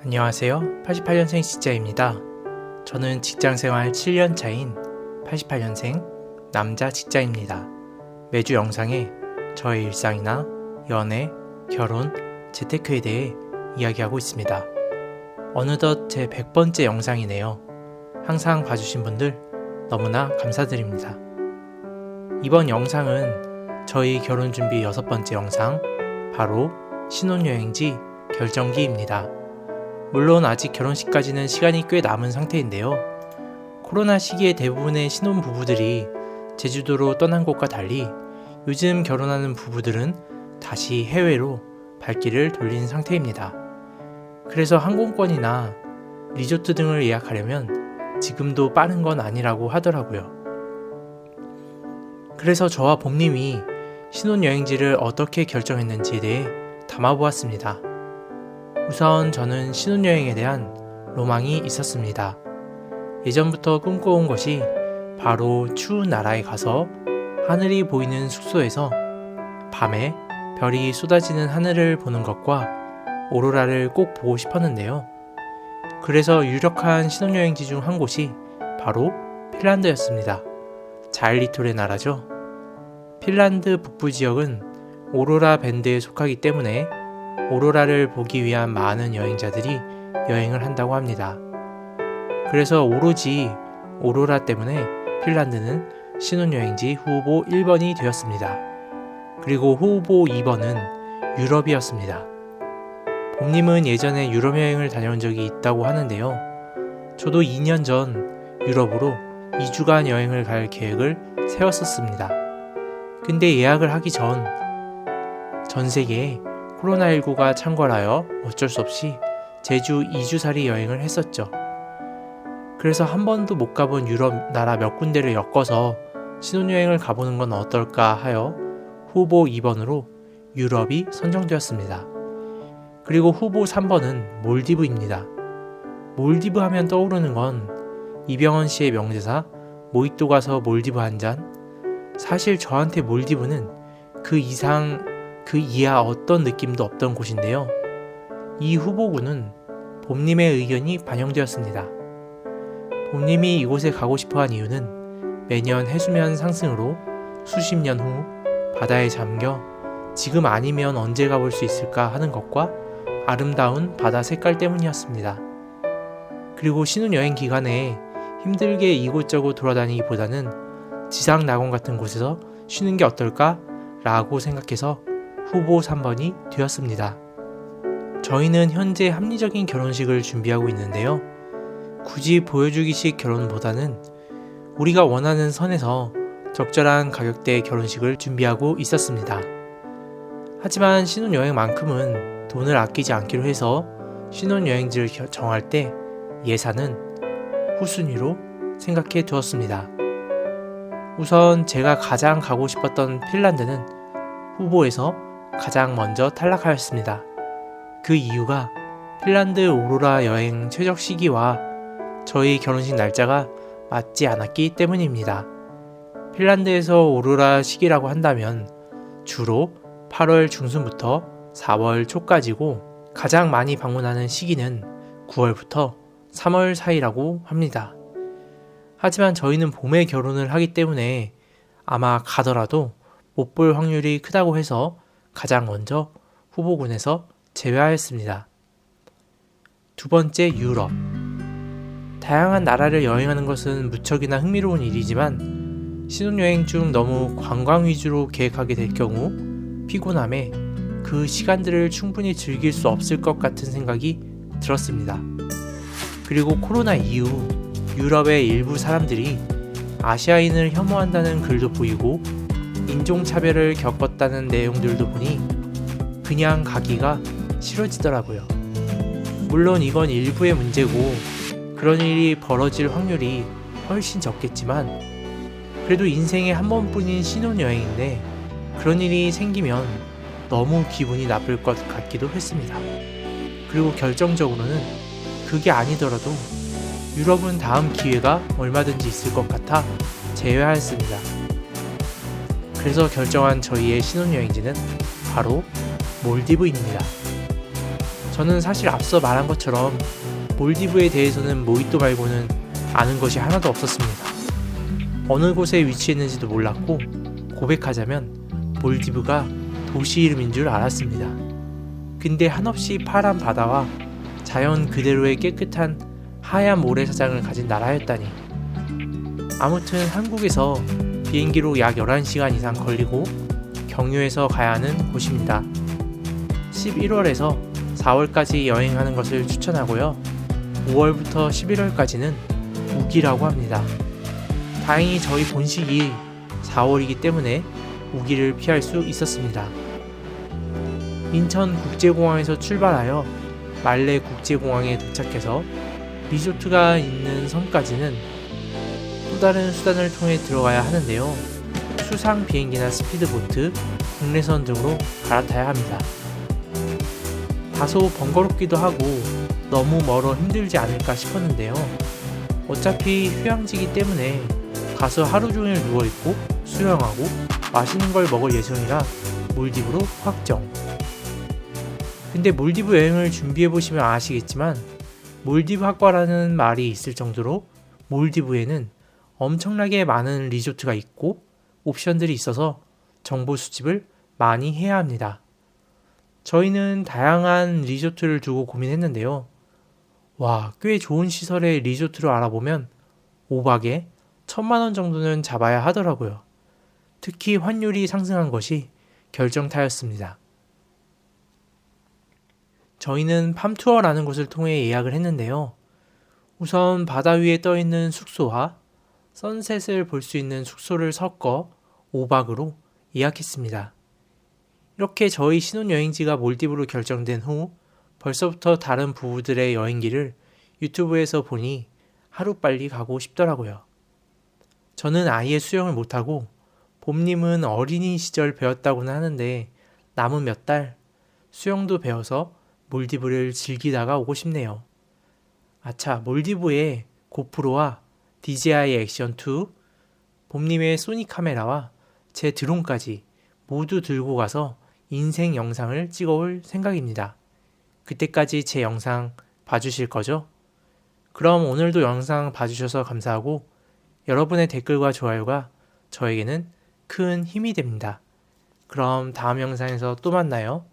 안녕하세요. 88년생 직자입니다. 저는 직장생활 7년 차인 88년생 남자 직자입니다. 매주 영상에 저의 일상이나 연애, 결혼, 재테크에 대해 이야기하고 있습니다. 어느덧 제 100번째 영상이네요. 항상 봐주신 분들 너무나 감사드립니다. 이번 영상은 저희 결혼 준비 6번째 영상, 바로 신혼여행지 결정기입니다. 물론 아직 결혼식까지는 시간이 꽤 남은 상태인데요. 코로나 시기에 대부분의 신혼부부들이 제주도로 떠난 곳과 달리 요즘 결혼하는 부부들은 다시 해외로 발길을 돌린 상태입니다. 그래서 항공권이나 리조트 등을 예약하려면 지금도 빠른 건 아니라고 하더라고요. 그래서 저와 봄님이 신혼여행지를 어떻게 결정했는지에 대해 담아보았습니다. 우선 저는 신혼여행에 대한 로망이 있었습니다. 예전부터 꿈꿔온 것이 바로 추운 나라에 가서 하늘이 보이는 숙소에서 밤에 별이 쏟아지는 하늘을 보는 것과 오로라를 꼭 보고 싶었는데요. 그래서 유력한 신혼여행지 중 한 곳이 바로 핀란드였습니다. 자일리톨의 나라죠. 핀란드 북부 지역은 오로라 밴드에 속하기 때문에 오로라를 보기 위한 많은 여행자들이 여행을 한다고 합니다. 그래서 오로지 오로라 때문에 핀란드는 신혼여행지 후보 1번이 되었습니다. 그리고 후보 2번은 유럽이었습니다. 봄님은 예전에 유럽 여행을 다녀온 적이 있다고 하는데요. 저도 2년 전 유럽으로 2주간 여행을 갈 계획을 세웠었습니다. 근데 예약을 하기 전 세계에 코로나19가 창궐하여 어쩔 수 없이 제주 2주살이 여행을 했었죠. 그래서 한 번도 못 가본 유럽 나라 몇 군데를 엮어서 신혼여행을 가보는 건 어떨까 하여 후보 2번으로 유럽이 선정되었습니다. 그리고 후보 3번은 몰디브입니다. 몰디브 하면 떠오르는 건 이병헌 씨의 명대사 모히또 가서 몰디브 한 잔. 사실 저한테 몰디브는 그 이하 어떤 느낌도 없던 곳인데요. 이 후보군은 봄님의 의견이 반영되었습니다. 봄님이 이곳에 가고 싶어한 이유는 매년 해수면 상승으로 수십 년 후 바다에 잠겨 지금 아니면 언제 가볼 수 있을까 하는 것과 아름다운 바다 색깔 때문이었습니다. 그리고 신혼여행 기간에 힘들게 이곳저곳 돌아다니기보다는 지상 낙원 같은 곳에서 쉬는 게 어떨까? 라고 생각해서 후보 3번이 되었습니다. 저희는 현재 합리적인 결혼식을 준비하고 있는데요. 굳이 보여주기식 결혼보다는 우리가 원하는 선에서 적절한 가격대의 결혼식을 준비하고 있었습니다. 하지만 신혼여행만큼은 돈을 아끼지 않기로 해서 신혼여행지를 정할 때 예산은 후순위로 생각해 두었습니다. 우선 제가 가장 가고 싶었던 핀란드는 후보에서 가장 먼저 탈락하였습니다. 그 이유가 핀란드 오로라 여행 최적 시기와 저희 결혼식 날짜가 맞지 않았기 때문입니다. 핀란드에서 오로라 시기라고 한다면 주로 8월 중순부터 4월 초까지고 가장 많이 방문하는 시기는 9월부터 3월 사이라고 합니다. 하지만 저희는 봄에 결혼을 하기 때문에 아마 가더라도 못 볼 확률이 크다고 해서 가장 먼저 후보군에서 제외하였습니다. 두 번째, 유럽. 다양한 나라를 여행하는 것은 무척이나 흥미로운 일이지만 신혼여행 중 너무 관광 위주로 계획하게 될 경우 피곤함에 그 시간들을 충분히 즐길 수 없을 것 같은 생각이 들었습니다. 그리고 코로나 이후 유럽의 일부 사람들이 아시아인을 혐오한다는 글도 보이고 인종차별을 겪었다는 내용들도 보니 그냥 가기가 싫어지더라고요. 물론 이건 일부의 문제고 그런 일이 벌어질 확률이 훨씬 적겠지만 그래도 인생에 한 번뿐인 신혼여행인데 그런 일이 생기면 너무 기분이 나쁠 것 같기도 했습니다. 그리고 결정적으로는 그게 아니더라도 유럽은 다음 기회가 얼마든지 있을 것 같아 제외하였습니다. 그래서 결정한 저희의 신혼여행지는 바로 몰디브입니다. 저는 사실 앞서 말한 것처럼 몰디브에 대해서는 모히또 말고는 아는 것이 하나도 없었습니다. 어느 곳에 위치했는지도 몰랐고 고백하자면 몰디브가 도시 이름인 줄 알았습니다. 근데 한없이 파란 바다와 자연 그대로의 깨끗한 하얀 모래사장을 가진 나라였다니. 아무튼 한국에서 비행기로 약 11시간 이상 걸리고 경유해서 가야 하는 곳입니다. 11월에서 4월까지 여행하는 것을 추천하고요. 5월부터 11월까지는 우기라고 합니다. 다행히 저희 본식이 4월이기 때문에 우기를 피할 수 있었습니다. 인천국제공항에서 출발하여 말레국제공항에 도착해서 리조트가 있는 섬까지는 또 다른 수단을 통해 들어가야 하는데요. 수상 비행기나 스피드보트, 국내선 등으로 갈아타야 합니다. 다소 번거롭기도 하고 너무 멀어 힘들지 않을까 싶었는데요. 어차피 휴양지이기 때문에 가서 하루 종일 누워있고 수영하고 맛있는 걸 먹을 예정이라 몰디브로 확정. 근데 몰디브 여행을 준비해보시면 아시겠지만 몰디브 학과라는 말이 있을 정도로 몰디브에는 엄청나게 많은 리조트가 있고 옵션들이 있어서 정보 수집을 많이 해야 합니다. 저희는 다양한 리조트를 두고 고민했는데요. 와, 꽤 좋은 시설의 리조트를 알아보면 5박에 1000만원 정도는 잡아야 하더라고요. 특히 환율이 상승한 것이 결정타였습니다. 저희는 팜투어라는 곳을 통해 예약을 했는데요. 우선 바다 위에 떠있는 숙소와 선셋을 볼 수 있는 숙소를 섞어 5박으로 예약했습니다. 이렇게 저희 신혼여행지가 몰디브로 결정된 후 벌써부터 다른 부부들의 여행기를 유튜브에서 보니 하루빨리 가고 싶더라고요. 저는 아예 수영을 못하고 봄님은 어린이 시절 배웠다고는 하는데 남은 몇 달 수영도 배워서 몰디브를 즐기다가 오고 싶네요. 아차, 몰디브에 고프로와 DJI 액션 2, 봄님의 소니 카메라와 제 드론까지 모두 들고 가서 인생 영상을 찍어올 생각입니다. 그때까지 제 영상 봐주실 거죠? 그럼 오늘도 영상 봐주셔서 감사하고 여러분의 댓글과 좋아요가 저에게는 큰 힘이 됩니다. 그럼 다음 영상에서 또 만나요.